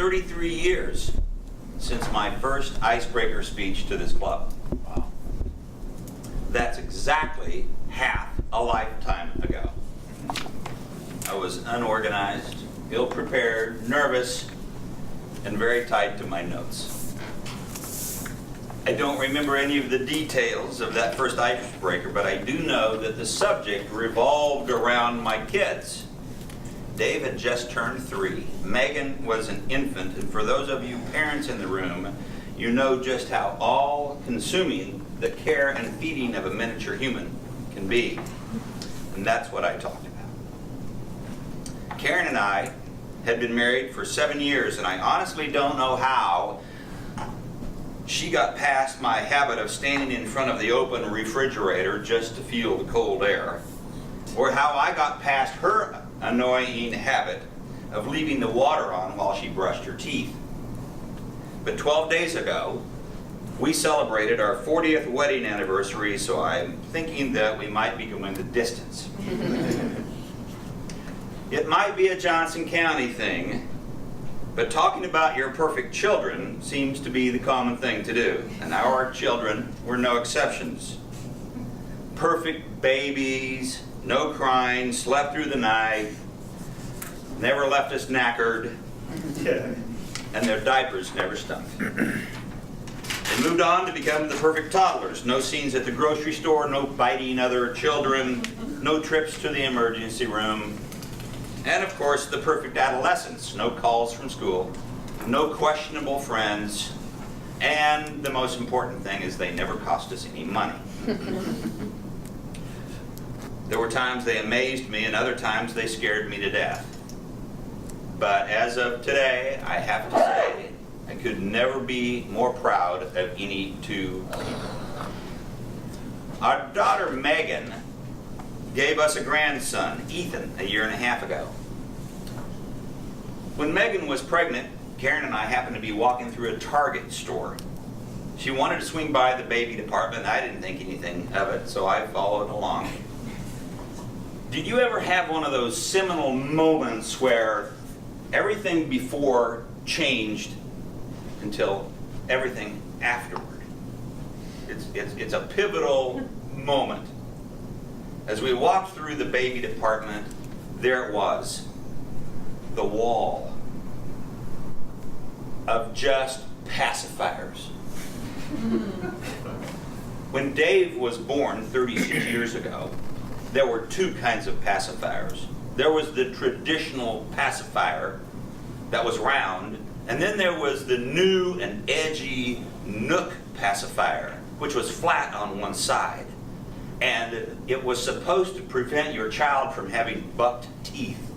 33 years since my first icebreaker speech to this club. Wow. That's exactly half a lifetime ago. I was unorganized, ill-prepared, nervous, and very tied to my notes. I don't remember any of the details of that first icebreaker, but I do know that the subject revolved around my kids. Dave had just turned 3. Megan was an infant, and for those of you parents in the room, you know just how all-consuming the care and feeding of a miniature human can be. And that's what I talked about. Karen and I had been married for 7 years, and I honestly don't know how she got past my habit of standing in front of the open refrigerator just to feel the cold air, or how I got past her annoying habit of leaving the water on while she brushed her teeth. But 12 days ago, we celebrated our 40th wedding anniversary, so I'm thinking that we might be going the distance. It might be a Johnson County thing, but talking about your perfect children seems to be the common thing to do, and our children were no exceptions. Perfect babies, no crying, slept through the night, never left us knackered, and their diapers never stunk. They moved on to become the perfect toddlers. No scenes at the grocery store, no biting other children, no trips to the emergency room, and of course the perfect adolescents. No calls from school, no questionable friends, and the most important thing is they never cost us any money. There were times they amazed me, and other times they scared me to death. But as of today, I have to say, I could never be more proud of any two people. Our daughter Megan gave us a grandson, Ethan, a year and a half ago. When Megan was pregnant, Karen and I happened to be walking through a Target store. She wanted to swing by the baby department. I didn't think anything of it, so I followed along. Did you ever have one of those seminal moments where everything before changed until everything afterward? It's a pivotal moment. As we walked through the baby department, there it was, the wall of just pacifiers. When Dave was born 36 years ago, there were two kinds of pacifiers. There was the traditional pacifier that was round, and then there was the new and edgy Nook pacifier, which was flat on one side. And it was supposed to prevent your child from having bucked teeth.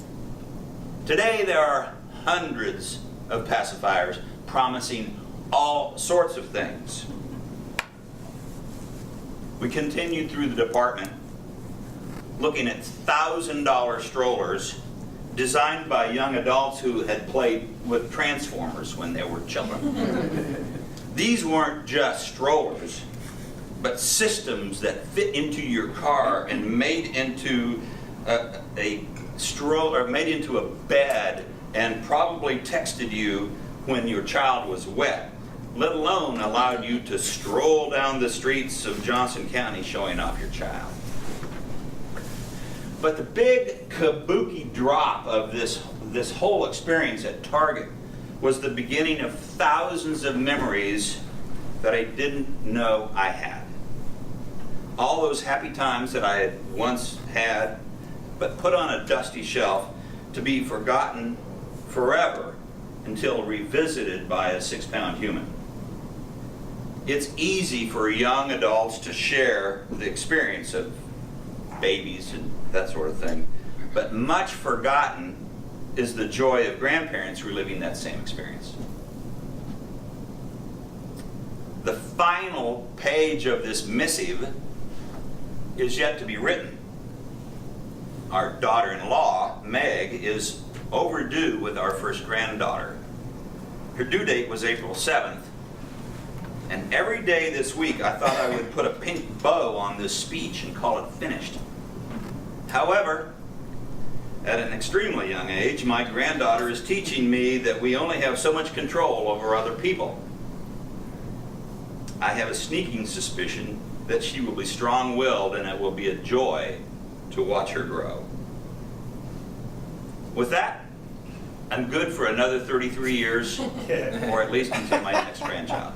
Today there are hundreds of pacifiers promising all sorts of things. We continued through the department looking at $1,000 strollers designed by young adults who had played with Transformers when they were children. These weren't just strollers, but systems that fit into your car and made into a stroller, made into a bed, and probably texted you when your child was wet, let alone allowed you to stroll down the streets of Johnson County showing off your child. But the big kabuki drop of this whole experience at Target was the beginning of thousands of memories that I didn't know I had. All those happy times that I had once had, but put on a dusty shelf to be forgotten forever until revisited by a 6-pound human. It's easy for young adults to share the experience of babies and that sort of thing, but much forgotten is the joy of grandparents reliving that same experience. The final page of this missive is yet to be written. Our daughter-in-law, Meg, is overdue with our first granddaughter. Her due date was April 7th, and every day this week I thought I would put a pink bow on this speech and call it finished. However, At an extremely young age, my granddaughter is teaching me that we only have so much control over other people. I have a sneaking suspicion that she will be strong-willed, and it will be a joy to watch her grow. With that, I'm good for another 33 years, or at least until my next grandchild.